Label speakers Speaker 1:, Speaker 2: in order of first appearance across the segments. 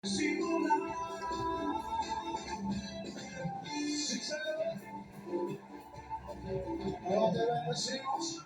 Speaker 1: Ahora te bendecimos.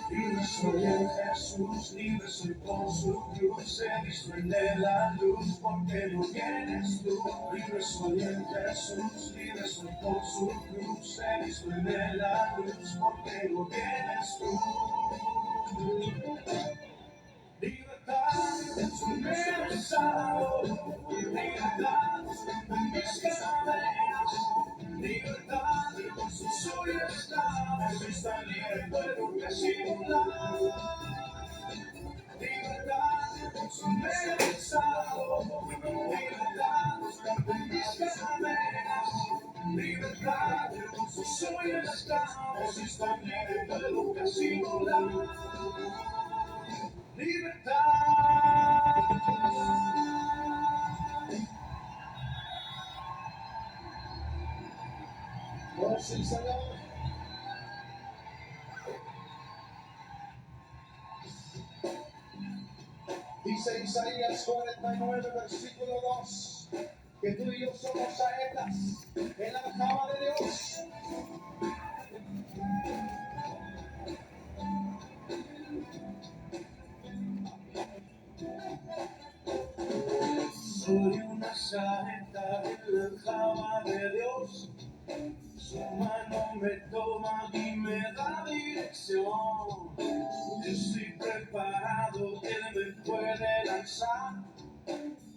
Speaker 1: Libre soy en Jesús, libre soy por su cruz, he visto en él la luz, porque no vienes tú. Libre soy en Jesús, libre soy por su cruz, he visto en él la luz, porque no vienes tú. Libertad, soy regresado, libertad, en mis cadenas, libertad, soy esclavo, está libre, puedo disimular. Libertad, soy regresado, libertad, en mis cadenas, libertad, soy esclavo, está libre, puedo disimular. Libertad. Oh, sí, Señor. Dice Isaías 49, versículo 2, que tú y yo somos saetas en la cama de Dios. Soy una saeta en la cama de Dios. Su mano me toma y me da dirección. Estoy preparado, Él me puede lanzar.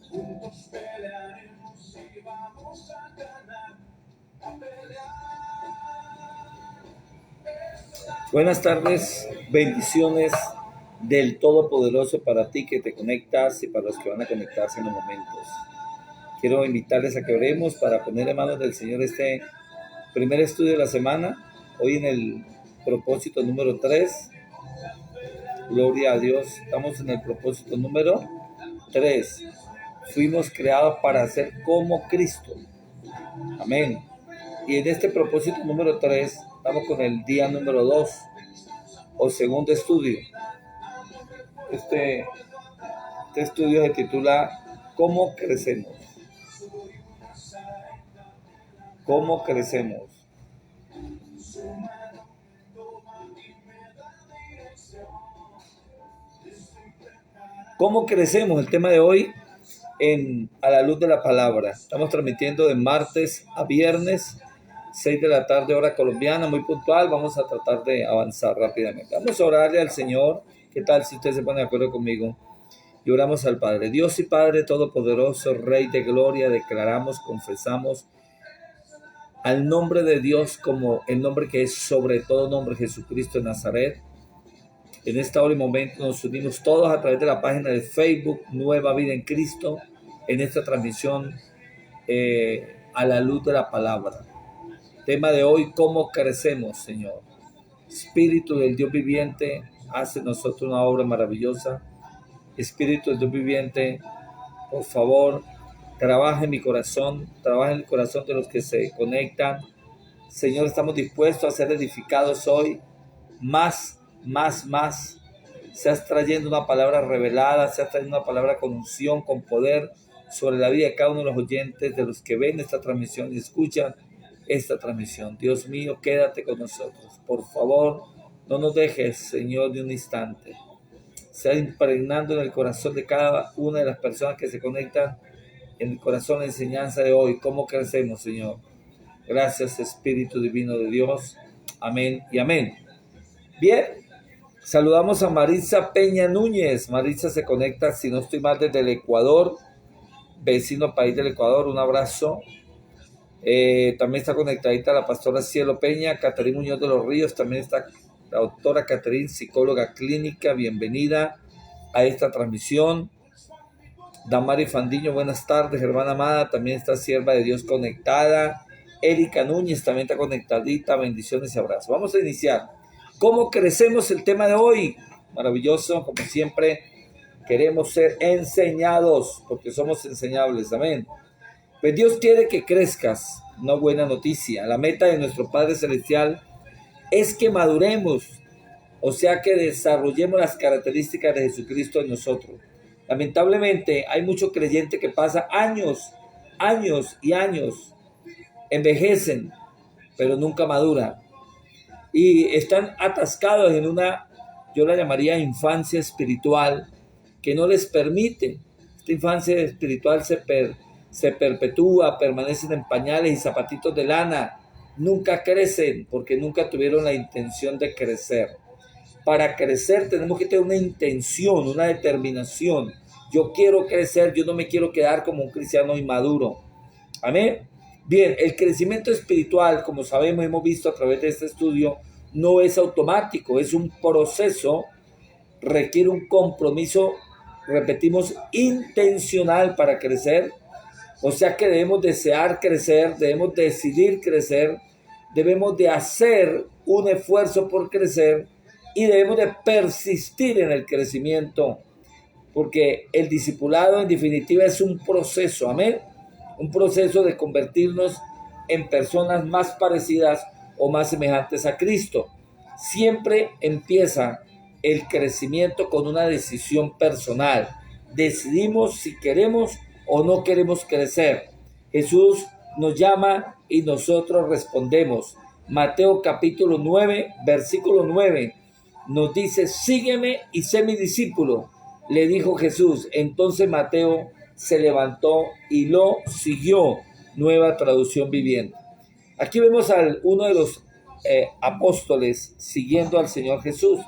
Speaker 1: Juntos pelearemos y vamos a ganar, a pelear.
Speaker 2: Buenas tardes, bendiciones del Todopoderoso para ti que te conectas y para los que van a conectarse en los momentos. Quiero invitarles a que oremos para poner en manos del Señor este primer estudio de la semana, hoy en el propósito número 3. Gloria a Dios, estamos en el propósito número 3. Fuimos creados para ser como Cristo. Amén. Y en este propósito número 3, estamos con el día número 2 o segundo estudio. Este estudio se titula ¿Cómo crecemos? ¿Cómo crecemos? ¿Cómo crecemos? El tema de hoy a la luz de la palabra. Estamos transmitiendo de martes a viernes, 6 de la tarde, hora colombiana, muy puntual. Vamos a tratar de avanzar rápidamente. Vamos a orarle al Señor. ¿Qué tal si ustedes se ponen de acuerdo conmigo? Y oramos al Padre. Dios y Padre Todopoderoso, Rey de Gloria, declaramos, confesamos al nombre de Dios como el nombre que es sobre todo nombre, Jesucristo de Nazaret. En esta hora y momento nos unimos todos a través de la página de Facebook Nueva Vida en Cristo, en esta transmisión a la luz de la palabra. Tema de hoy, ¿cómo crecemos, Señor? Espíritu del Dios viviente, hace en nosotros una obra maravillosa. Espíritu del Dios viviente, por favor, trabaja en mi corazón, trabaja en el corazón de los que se conectan. Señor, estamos dispuestos a ser edificados hoy, más. Seas trayendo una palabra revelada, seas trayendo una palabra con unción, con poder, sobre la vida de cada uno de los oyentes, de los que ven esta transmisión y escuchan esta transmisión. Dios mío, quédate con nosotros. Por favor, no nos dejes, Señor, de un instante. Sea impregnando en el corazón de cada una de las personas que se conectan, en el corazón la enseñanza de hoy. ¿Cómo crecemos, Señor? Gracias, Espíritu Divino de Dios. Amén y amén. Bien, saludamos a Maritza Peña Núñez. Maritza se conecta, si no estoy mal, desde el Ecuador, vecino país del Ecuador. Un abrazo. También está conectadita la pastora Cielo Peña, Caterín Muñoz de los Ríos, también está la doctora Caterín, psicóloga clínica, bienvenida a esta transmisión. Damari Fandiño, buenas tardes, hermana amada, también está sierva de Dios conectada. Erika Núñez también está conectadita, bendiciones y abrazos. Vamos a iniciar. ¿Cómo crecemos? El tema de hoy, maravilloso, como siempre, queremos ser enseñados, porque somos enseñables, amén. Pues Dios quiere que crezcas, una buena noticia. La meta de nuestro Padre Celestial es que maduremos, o sea que desarrollemos las características de Jesucristo en nosotros. Lamentablemente hay mucho creyente que pasa años y años, envejecen, pero nunca maduran. Y están atascados en una, yo la llamaría infancia espiritual, que no les permite. Esta infancia espiritual se perpetúa, permanecen en pañales y zapatitos de lana, nunca crecen porque nunca tuvieron la intención de crecer. Para crecer tenemos que tener una intención, una determinación. Yo quiero crecer, yo no me quiero quedar como un cristiano inmaduro. Amén. Bien, el crecimiento espiritual, como sabemos, hemos visto a través de este estudio, no es automático, es un proceso, requiere un compromiso, repetimos, intencional para crecer. O sea que debemos desear crecer, debemos decidir crecer, debemos de hacer un esfuerzo por crecer y debemos de persistir en el crecimiento, porque el discipulado en definitiva es un proceso, amén, un proceso de convertirnos en personas más parecidas o más semejantes a Cristo. Siempre empieza el crecimiento con una decisión personal. Decidimos si queremos o no queremos crecer. Jesús nos llama y nosotros respondemos. Mateo capítulo 9, versículo 9, nos dice: sígueme y sé mi discípulo, le dijo Jesús. Entonces Mateo se levantó y lo siguió. Nueva traducción viviente. Aquí vemos a uno de los apóstoles siguiendo al Señor Jesús,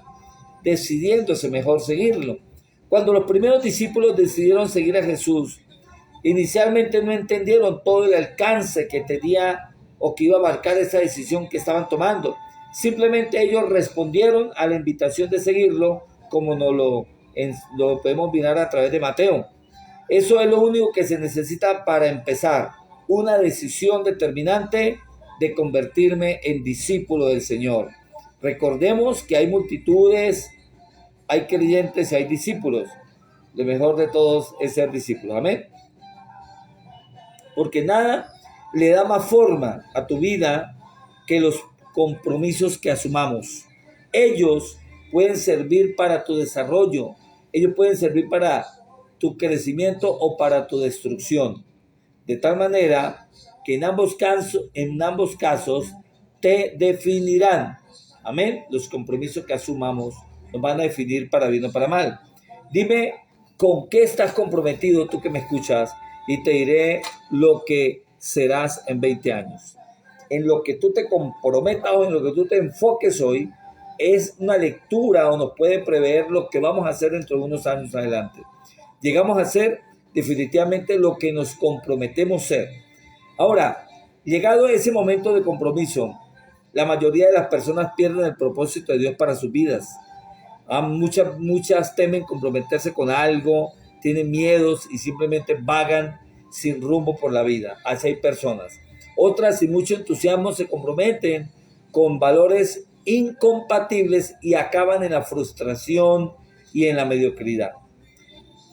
Speaker 2: decidiéndose mejor seguirlo. Cuando los primeros discípulos decidieron seguir a Jesús, inicialmente no entendieron todo el alcance que tenía o que iba a abarcar esa decisión que estaban tomando. Simplemente ellos respondieron a la invitación de seguirlo, como nos lo podemos mirar a través de Mateo. Eso es lo único que se necesita para empezar, una decisión determinante de convertirme en discípulo del Señor. Recordemos que hay multitudes, hay creyentes y hay discípulos. Lo mejor de todos es ser discípulo, amén. Porque nada le da más forma a tu vida que los compromisos que asumamos. Ellos pueden servir para tu desarrollo, ellos pueden servir para tu crecimiento o para tu destrucción. De tal manera que en ambos casos te definirán. Amén. Los compromisos que asumamos nos van a definir para bien o para mal. Dime con qué estás comprometido, tú que me escuchas, y te diré lo que serás en 20 años. En lo que tú te comprometas o en lo que tú te enfoques hoy es una lectura o nos puede prever lo que vamos a hacer dentro de unos años adelante. Llegamos a ser definitivamente lo que nos comprometemos ser. Ahora, llegado a ese momento de compromiso, la mayoría de las personas pierden el propósito de Dios para sus vidas. Muchas temen comprometerse con algo, tienen miedos y simplemente vagan sin rumbo por la vida. Así hay personas. Otras, sin mucho entusiasmo, se comprometen con valores incompatibles y acaban en la frustración y en la mediocridad.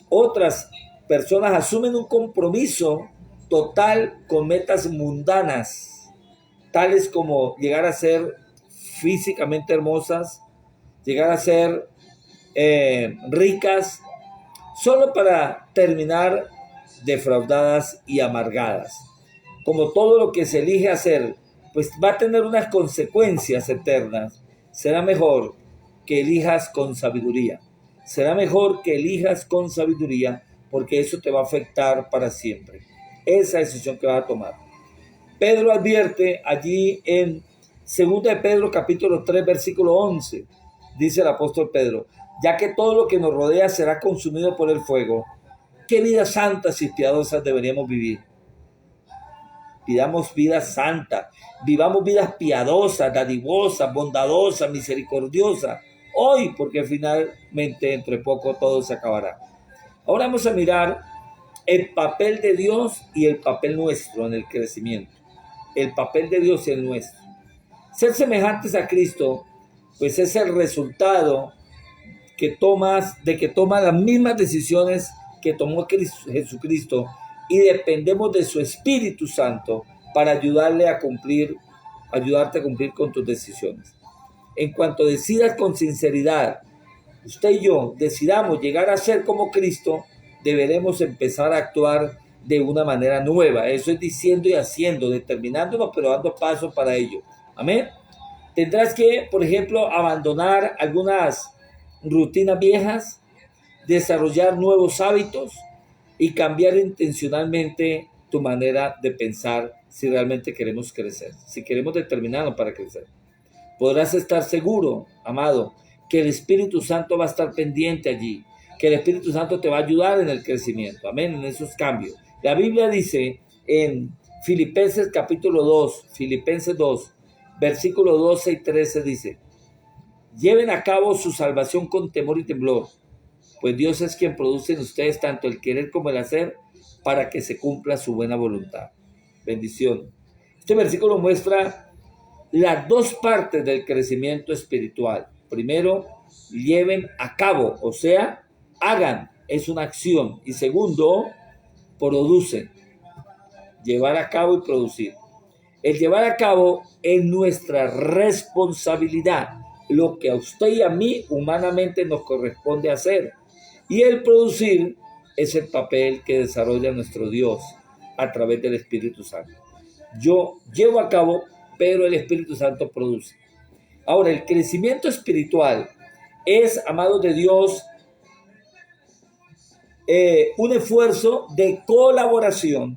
Speaker 2: Otras personas asumen un compromiso total con metas mundanas, tales como llegar a ser físicamente hermosas, llegar a ser ricas, solo para terminar defraudadas y amargadas. Como todo lo que se elige hacer, pues va a tener unas consecuencias eternas. Será mejor que elijas con sabiduría. Será mejor que elijas con sabiduría, porque eso te va a afectar para siempre. Esa decisión que vas a tomar. Pedro advierte allí en 2 de Pedro capítulo 3 versículo 11. Dice el apóstol Pedro: ya que todo lo que nos rodea será consumido por el fuego, ¿qué vidas santas y piadosas deberíamos vivir? vivamos vidas santas, vivamos vidas piadosas, dadivosas, bondadosas, misericordiosas. Hoy, porque finalmente dentro de poco todo se acabará. Ahora vamos a mirar el papel de Dios y el papel nuestro en el crecimiento. El papel de Dios y el nuestro. Ser semejantes a Cristo, pues es el resultado que tomas las mismas decisiones que tomó Jesucristo, y dependemos de su Espíritu Santo para ayudarte a cumplir con tus decisiones. En cuanto decidas con sinceridad, usted y yo decidamos llegar a ser como Cristo, deberemos empezar a actuar de una manera nueva. Eso es diciendo y haciendo, determinándonos, pero dando pasos para ello. Amén. Tendrás que, por ejemplo, abandonar algunas rutinas viejas, desarrollar nuevos hábitos y cambiar intencionalmente tu manera de pensar si realmente queremos crecer, si queremos determinarnos para crecer. Podrás estar seguro, amado, que el Espíritu Santo va a estar pendiente allí, que el Espíritu Santo te va a ayudar en el crecimiento, amén, en esos cambios. La Biblia dice en Filipenses capítulo 2, Filipenses 2, versículo 12 y 13 dice: lleven a cabo su salvación con temor y temblor, pues Dios es quien produce en ustedes tanto el querer como el hacer para que se cumpla su buena voluntad. Bendición. Este versículo muestra las dos partes del crecimiento espiritual. Primero, lleven a cabo, o sea, hagan, es una acción. Y segundo, producen. Llevar a cabo y producir. El llevar a cabo es nuestra responsabilidad, lo que a usted y a mí humanamente nos corresponde hacer. Y el producir es el papel que desarrolla nuestro Dios a través del Espíritu Santo. Yo llevo a cabo, pero el Espíritu Santo produce. Ahora, el crecimiento espiritual es, amados de Dios, un esfuerzo de colaboración,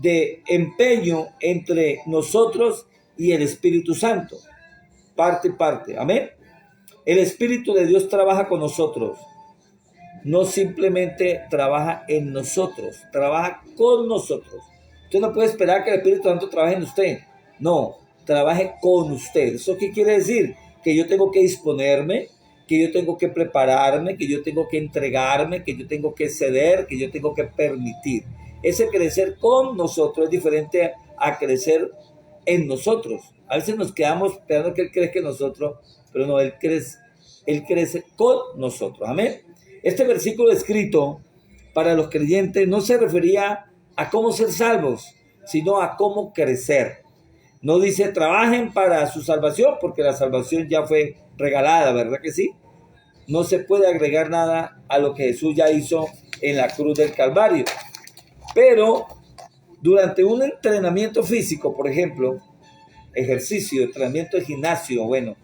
Speaker 2: de empeño entre nosotros y el Espíritu Santo. Parte y parte. Amén. El Espíritu de Dios trabaja con nosotros. No simplemente trabaja en nosotros, trabaja con nosotros. Usted no puede esperar que el Espíritu Santo trabaje en usted. No, trabaje con usted. ¿Eso qué quiere decir? Que yo tengo que disponerme, que yo tengo que prepararme, que yo tengo que entregarme, que yo tengo que ceder, que yo tengo que permitir. Ese crecer con nosotros es diferente a crecer en nosotros. A veces nos quedamos esperando que Él crezca en nosotros, pero no, Él crece con nosotros. Amén. Este versículo escrito para los creyentes no se refería a cómo ser salvos, sino a cómo crecer. No dice trabajen para su salvación, porque la salvación ya fue regalada, ¿verdad que sí? No se puede agregar nada a lo que Jesús ya hizo en la cruz del Calvario. Pero durante un entrenamiento físico, por ejemplo, ejercicio, entrenamiento de gimnasio, bueno,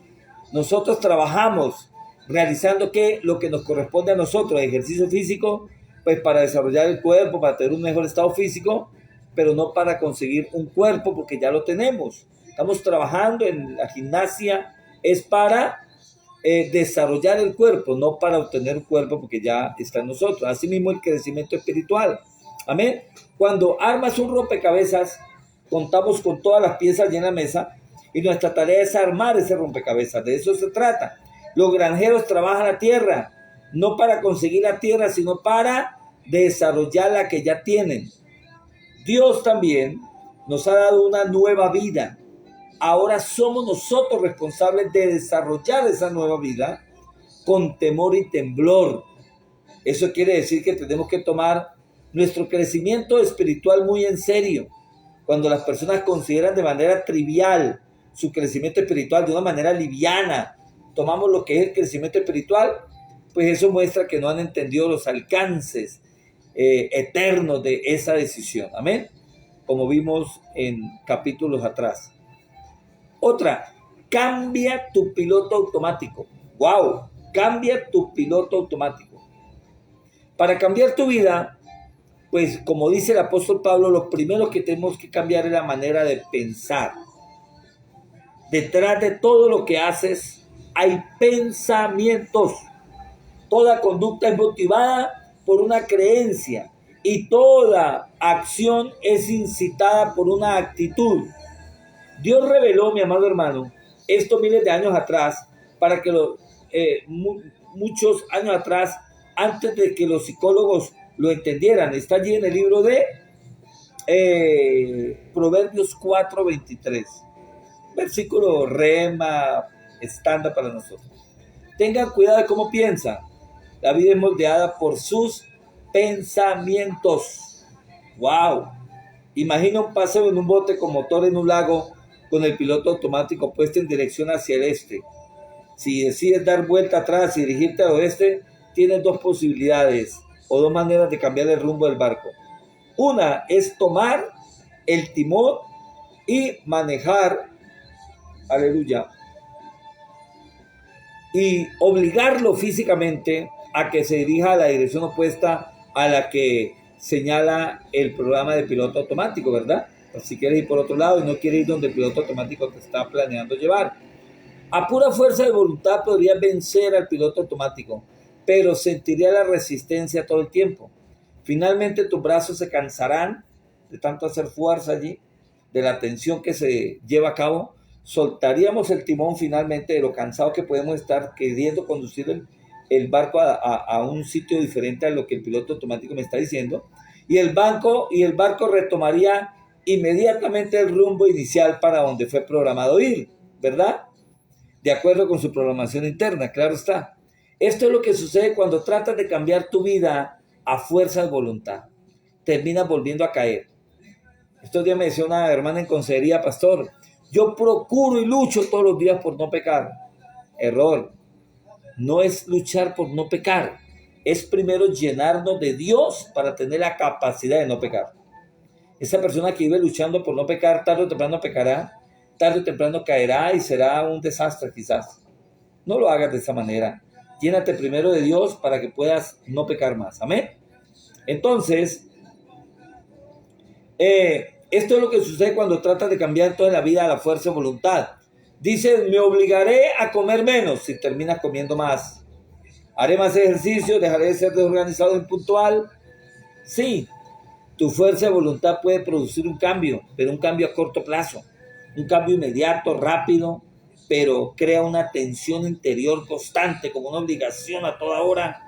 Speaker 2: nosotros trabajamos realizando lo que nos corresponde a nosotros, ejercicio físico, pues para desarrollar el cuerpo, para tener un mejor estado físico, pero no para conseguir un cuerpo, porque ya lo tenemos. Estamos trabajando en la gimnasia, es para desarrollar el cuerpo, no para obtener un cuerpo, porque ya está en nosotros. Asimismo, el crecimiento espiritual. Amén. Cuando armas un rompecabezas, contamos con todas las piezas allí en la mesa, y nuestra tarea es armar ese rompecabezas. De eso se trata. Los granjeros trabajan la tierra, no para conseguir la tierra, sino para desarrollar la que ya tienen. Dios también nos ha dado una nueva vida. Ahora somos nosotros responsables de desarrollar esa nueva vida con temor y temblor. Eso quiere decir que tenemos que tomar nuestro crecimiento espiritual muy en serio. Cuando las personas consideran de manera trivial su crecimiento espiritual, de una manera liviana, tomamos lo que es el crecimiento espiritual, pues eso muestra que no han entendido los alcances eternos de esa decisión. Amén. Como vimos en capítulos atrás. Otra, cambia tu piloto automático. ¡Wow! Cambia tu piloto automático. Para cambiar tu vida, pues como dice el apóstol Pablo, lo primero que tenemos que cambiar es la manera de pensar. Detrás de todo lo que haces hay pensamientos. Toda conducta es motivada por una creencia y toda acción es incitada por una actitud. Dios reveló, mi amado hermano, esto miles de años atrás, para que muchos años atrás, antes de que los psicólogos lo entendieran. Está allí en el libro de Proverbios 4:23, versículo rema estándar para nosotros. Tengan cuidado de cómo piensan. La vida es moldeada por sus pensamientos. ¡Wow! Imagina un paseo en un bote con motor en un lago con el piloto automático puesto en dirección hacia el este. Si decides dar vuelta atrás y dirigirte al oeste, tienes dos posibilidades o dos maneras de cambiar el rumbo del barco. Una es tomar el timón y manejar, aleluya, y obligarlo físicamente a que se dirija a la dirección opuesta a la que señala el programa de piloto automático, ¿verdad? Pues si quieres ir por otro lado y no quieres ir donde el piloto automático te está planeando llevar. A pura fuerza de voluntad podrías vencer al piloto automático, pero sentiría la resistencia todo el tiempo. Finalmente tus brazos se cansarán de tanto hacer fuerza allí, de la tensión que se lleva a cabo. Soltaríamos el timón finalmente de lo cansado que podemos estar queriendo conducir el barco a un sitio diferente a lo que el piloto automático me está diciendo, y el barco retomaría inmediatamente el rumbo inicial para donde fue programado ir, ¿verdad? De acuerdo con su programación interna, claro está. Esto es lo que sucede cuando tratas de cambiar tu vida a fuerza de voluntad. Terminas volviendo a caer. Estos días me decía una hermana en consejería: pastor, yo procuro y lucho todos los días por no pecar. Error. No es luchar por no pecar. Es primero llenarnos de Dios para tener la capacidad de no pecar. Esa persona que vive luchando por no pecar, tarde o temprano pecará, tarde o temprano caerá y será un desastre quizás. No lo hagas de esa manera. Llénate primero de Dios para que puedas no pecar más. Amén. Entonces, esto es lo que sucede cuando tratas de cambiar toda la vida a la fuerza de voluntad. Dices, me obligaré a comer menos si terminas comiendo más. Haré más ejercicio, dejaré de ser desorganizado e impuntual. Sí, tu fuerza de voluntad puede producir un cambio, pero un cambio a corto plazo. Un cambio inmediato, rápido, pero crea una tensión interior constante, como una obligación a toda hora,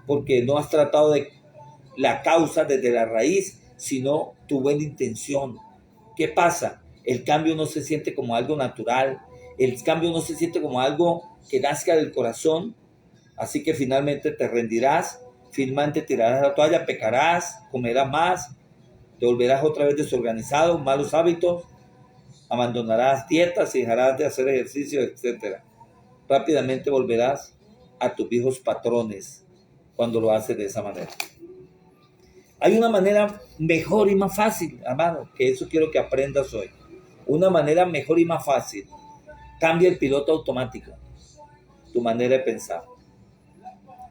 Speaker 2: porque no has tratado de la causa desde la raíz, sino tu buena intención. ¿Qué pasa? El cambio no se siente como algo natural, el cambio no se siente como algo que nazca del corazón, así que finalmente te rendirás, finalmente tirarás la toalla, pecarás, comerás más, te volverás otra vez desorganizado, malos hábitos, abandonarás dietas y dejarás de hacer ejercicio, etc. Rápidamente volverás a tus viejos patrones cuando lo haces de esa manera. Hay una manera mejor y más fácil, amado, que eso quiero que aprendas hoy. Una manera mejor y más fácil. Cambia el piloto automático, tu manera de pensar.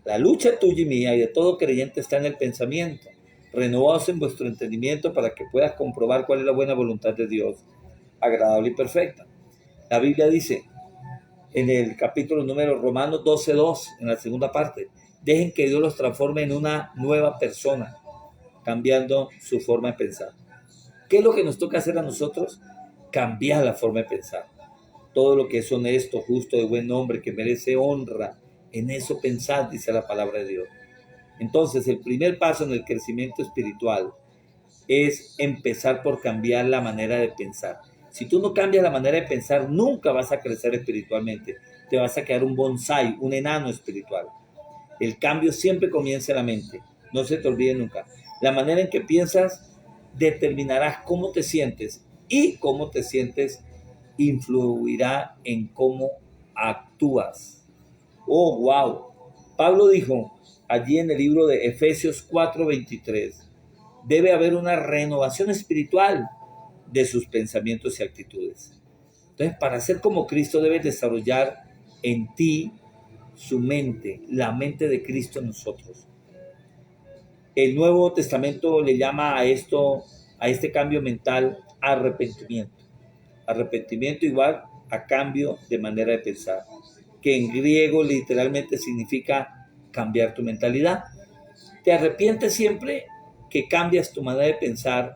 Speaker 2: La lucha tuya y mía y de todo creyente está en el pensamiento. Renovaos en vuestro entendimiento para que puedas comprobar cuál es la buena voluntad de Dios, agradable y perfecta. La Biblia dice en el capítulo número Romanos 12:2, en la segunda parte, dejen que Dios los transforme en una nueva persona, cambiando su forma de pensar. ¿Qué es lo que nos toca hacer a nosotros? Cambiar la forma de pensar. Todo lo que es honesto, justo, de buen nombre, que merece honra, en eso pensad, dice la palabra de Dios. Entonces, el primer paso en el crecimiento espiritual es empezar por cambiar la manera de pensar. Si tú no cambias la manera de pensar, nunca vas a crecer espiritualmente. Te vas a quedar un bonsái, un enano espiritual. El cambio siempre comienza en la mente. No se te olvide nunca. La manera en que piensas determinará cómo te sientes, y cómo te sientes influirá en cómo actúas. Oh, wow. Pablo dijo allí en el libro de Efesios 4:23, debe haber una renovación espiritual de sus pensamientos y actitudes. Entonces, para ser como Cristo, debes desarrollar en ti su mente, la mente de Cristo en nosotros. El Nuevo Testamento le llama a este cambio mental, arrepentimiento. Arrepentimiento igual a cambio de manera de pensar, que en griego literalmente significa cambiar tu mentalidad. Te arrepientes siempre que cambias tu manera de pensar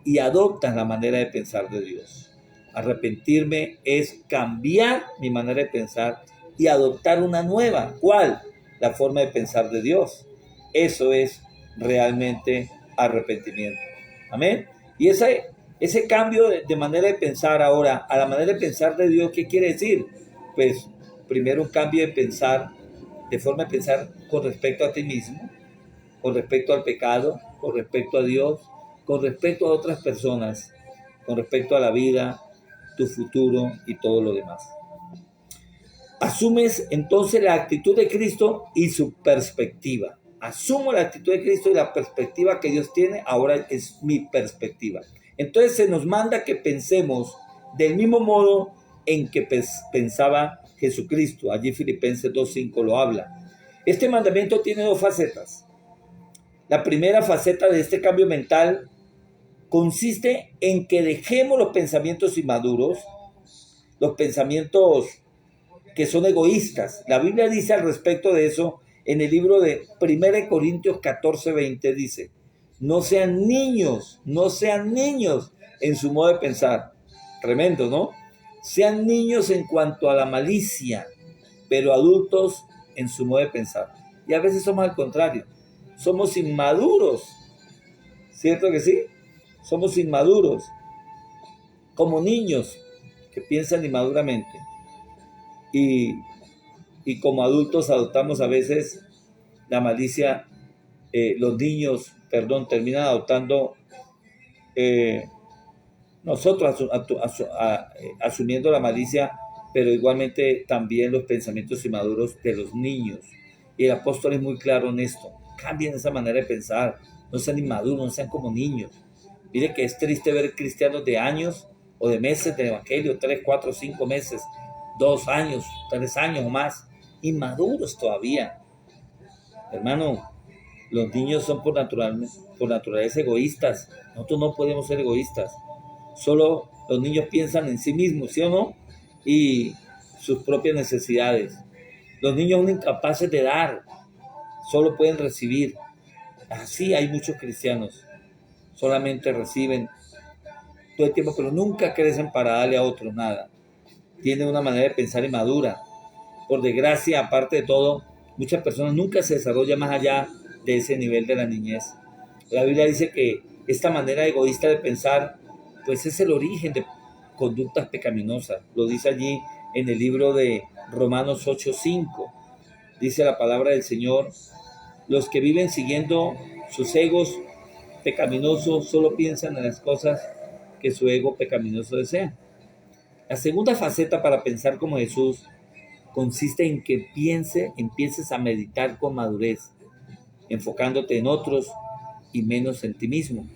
Speaker 2: y adoptas la manera de pensar de Dios. Arrepentirme es cambiar mi manera de pensar y adoptar una nueva. ¿Cuál? La forma de pensar de Dios. Eso es realmente arrepentimiento. Amén. Y ese cambio de manera de pensar ahora a la manera de pensar de Dios, ¿qué quiere decir? Pues primero un cambio de pensar, de forma de pensar con respecto a ti mismo, con respecto al pecado, con respecto a Dios, con respecto a otras personas, con respecto a la vida, tu futuro y todo lo demás. Asumes entonces la actitud de Cristo y su perspectiva. Asumo la actitud de Cristo y la perspectiva que Dios tiene, ahora es mi perspectiva. Entonces se nos manda que pensemos del mismo modo en que pensaba Jesucristo. Allí Filipenses 2:5 lo habla. Este mandamiento tiene dos facetas. La primera faceta de este cambio mental consiste en que dejemos los pensamientos inmaduros, los pensamientos que son egoístas. La Biblia dice al respecto de eso en el libro de 1 Corintios 14:20, dice: no sean niños en su modo de pensar. Tremendo, ¿no? Sean niños en cuanto a la malicia, pero adultos en su modo de pensar. Y a veces somos al contrario, somos inmaduros, ¿cierto que sí? Somos inmaduros, como niños que piensan inmaduramente. Y como adultos adoptamos a veces la malicia. Los niños, terminan adoptando, nosotros asumiendo la malicia, pero igualmente también los pensamientos inmaduros de los niños. Y el apóstol es muy claro en esto: cambien esa manera de pensar, no sean inmaduros, no sean como niños. Mire que es triste ver cristianos de años o de meses del evangelio, 3, 4, 5 meses, 2 años, 3 años o más, inmaduros todavía. Hermano, los niños son por naturaleza egoístas. Nosotros no podemos ser egoístas. Solo los niños piensan en sí mismos, ¿sí o no? Y sus propias necesidades. Los niños son incapaces de dar, solo pueden recibir. Así hay muchos cristianos, solamente reciben todo el tiempo, pero nunca crecen para darle a otros nada. Tienen una manera de pensar inmadura. Por desgracia, aparte de todo, muchas personas nunca se desarrollan más allá de ese nivel de la niñez. La Biblia dice que esta manera egoísta de pensar, pues es el origen de conductas pecaminosas. Lo dice allí en el libro de Romanos 8:5. Dice la palabra del Señor: los que viven siguiendo sus egos pecaminosos solo piensan en las cosas que su ego pecaminoso desea. La segunda faceta para pensar como Jesús consiste en que empieces a meditar con madurez, enfocándote en otros y menos en ti mismo.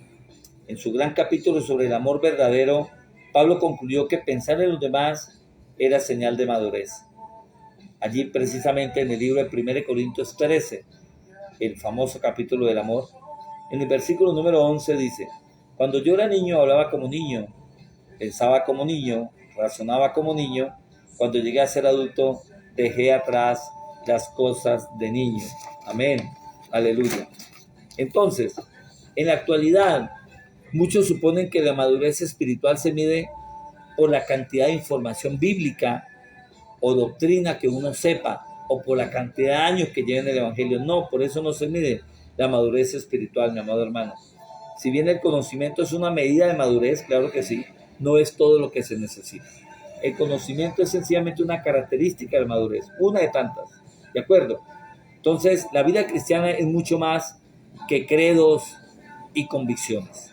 Speaker 2: En su gran capítulo sobre el amor verdadero, Pablo concluyó que pensar en los demás era señal de madurez. Allí precisamente en el libro de 1 Corintios 13, el famoso capítulo del amor, en el versículo número 11 dice: cuando yo era niño hablaba como niño, pensaba como niño, razonaba como niño. Cuando llegué a ser adulto dejé atrás las cosas de niño. Amén. Aleluya. Entonces, en la actualidad, muchos suponen que la madurez espiritual se mide por la cantidad de información bíblica o doctrina que uno sepa, o por la cantidad de años que lleva en el evangelio. No, por eso no se mide la madurez espiritual, mi amado hermano. Si bien el conocimiento es una medida de madurez, claro que sí, no es todo lo que se necesita. El conocimiento es sencillamente una característica de la madurez, una de tantas, ¿de acuerdo? Entonces, la vida cristiana es mucho más que credos y convicciones.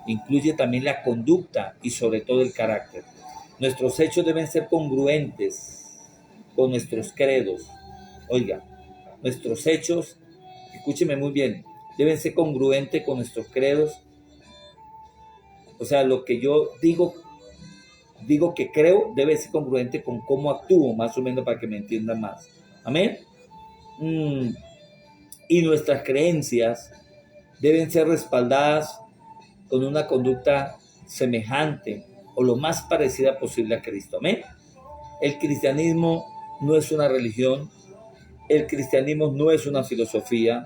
Speaker 2: Incluye también la conducta y sobre todo el carácter. Nuestros hechos deben ser congruentes con nuestros credos. Oiga, nuestros hechos, escúcheme muy bien, deben ser congruentes con nuestros credos. O sea, lo que yo digo que creo debe ser congruente con cómo actúo, más o menos, para que me entiendan más. Amén. Y nuestras creencias deben ser respaldadas con una conducta semejante o lo más parecida posible a Cristo. Amén. El cristianismo no es una religión, el cristianismo no es una filosofía,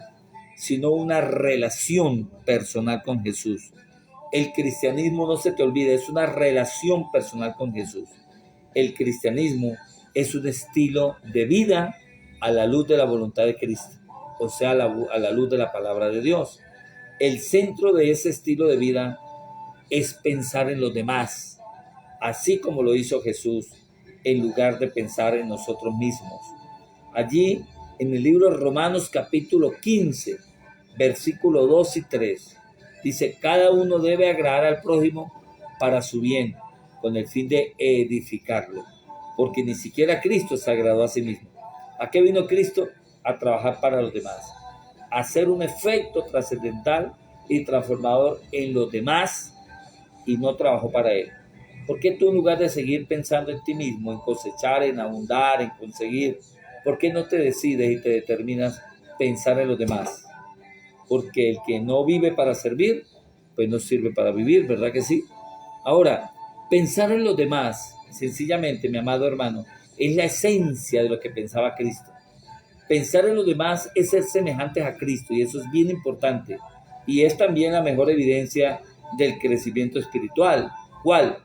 Speaker 2: sino una relación personal con Jesús. El cristianismo, no se te olvide, es una relación personal con Jesús. El cristianismo es un estilo de vida a la luz de la voluntad de Cristo, o sea, a la luz de la palabra de Dios. El centro de ese estilo de vida es pensar en los demás, así como lo hizo Jesús, en lugar de pensar en nosotros mismos. Allí, en el libro de Romanos capítulo 15, versículo 2 y 3, dice: cada uno debe agradar al prójimo para su bien, con el fin de edificarlo, porque ni siquiera Cristo se agradó a sí mismo. ¿A qué vino Cristo? A trabajar para los demás, a hacer un efecto trascendental y transformador en los demás, y no trabajó para él. ¿Por qué tú, en lugar de seguir pensando en ti mismo, en cosechar, en abundar, en conseguir, por qué no te decides y te determinas pensar en los demás? Porque el que no vive para servir, pues no sirve para vivir, ¿verdad que sí? Ahora, pensar en los demás, sencillamente, mi amado hermano, es la esencia de lo que pensaba Cristo. Pensar en los demás es ser semejantes a Cristo, y eso es bien importante. Y es también la mejor evidencia del crecimiento espiritual. ¿Cuál?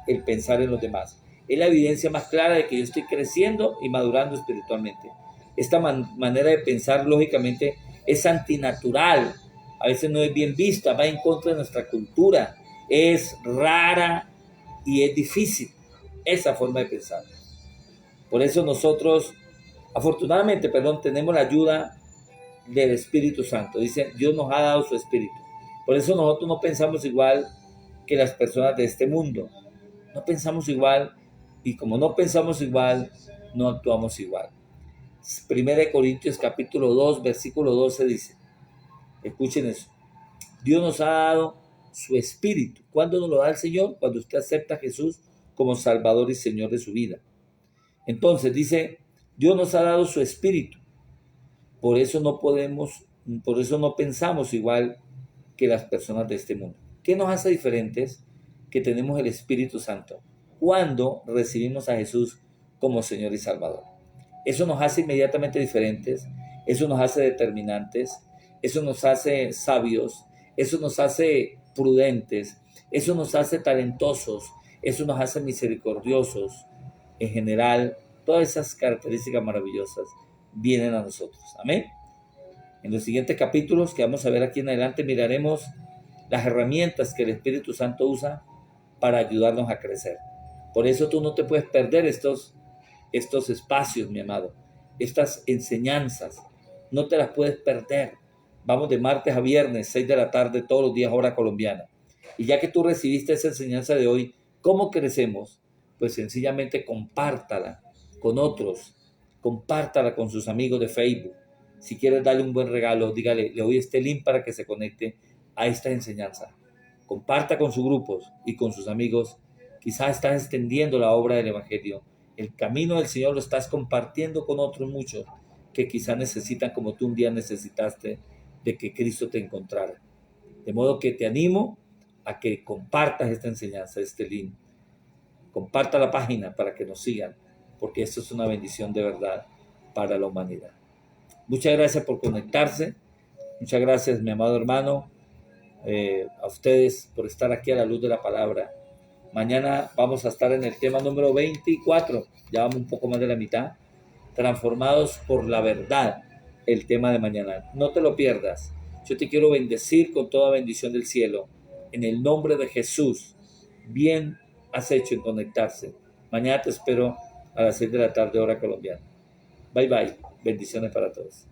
Speaker 2: El pensar en los demás. Es la evidencia más clara de que yo estoy creciendo y madurando espiritualmente. Esta manera de pensar, lógicamente, es antinatural. A veces no es bien vista, va en contra de nuestra cultura. Es rara y es difícil esa forma de pensar. Por eso nosotros, afortunadamente, tenemos la ayuda del Espíritu Santo. Dice, Dios nos ha dado su Espíritu. Por eso nosotros no pensamos igual que las personas de este mundo. No pensamos igual, y como no pensamos igual, no actuamos igual. 1 Corintios capítulo 2, versículo 12 dice, escuchen eso: Dios nos ha dado su Espíritu. ¿Cuándo nos lo da el Señor? Cuando usted acepta a Jesús como Salvador y Señor de su vida. Entonces dice, Dios nos ha dado su Espíritu. Por eso no pensamos igual que las personas de este mundo. ¿Qué nos hace diferentes? Que tenemos el Espíritu Santo cuando recibimos a Jesús como Señor y Salvador. Eso nos hace inmediatamente diferentes, eso nos hace determinantes, eso nos hace sabios, eso nos hace prudentes, eso nos hace talentosos, eso nos hace misericordiosos. En general, todas esas características maravillosas vienen a nosotros. Amén. En los siguientes capítulos que vamos a ver aquí en adelante, miraremos las herramientas que el Espíritu Santo usa para ayudarnos a crecer. Por eso tú no te puedes perder estos espacios, mi amado, estas enseñanzas. No te las puedes perder. Vamos de martes a viernes, 6 de la tarde, todos los días, hora colombiana. Y ya que tú recibiste esa enseñanza de hoy, ¿cómo crecemos? Pues sencillamente compártala con otros, compártala con sus amigos de Facebook. Si quieres darle un buen regalo, dígale, le doy este link para que se conecte a esta enseñanza. Comparta con sus grupos y con sus amigos. Quizás estás extendiendo la obra del Evangelio. El camino del Señor lo estás compartiendo con otros muchos que quizás necesitan, como tú un día necesitaste, de que Cristo te encontrara. De modo que te animo a que compartas esta enseñanza, este link. Comparta la página para que nos sigan, porque esto es una bendición de verdad para la humanidad. Muchas gracias por conectarse. Muchas gracias, mi amado hermano, a ustedes por estar aquí a la luz de la palabra. Mañana vamos a estar en el tema número 24. Ya vamos un poco más de la mitad. Transformados por la verdad, el tema de mañana. No te lo pierdas. Yo te quiero bendecir con toda bendición del cielo. En el nombre de Jesús. Bien has hecho en conectarse. Mañana te espero a las 6 de la tarde, hora colombiana. Bye bye. Bendiciones para todos.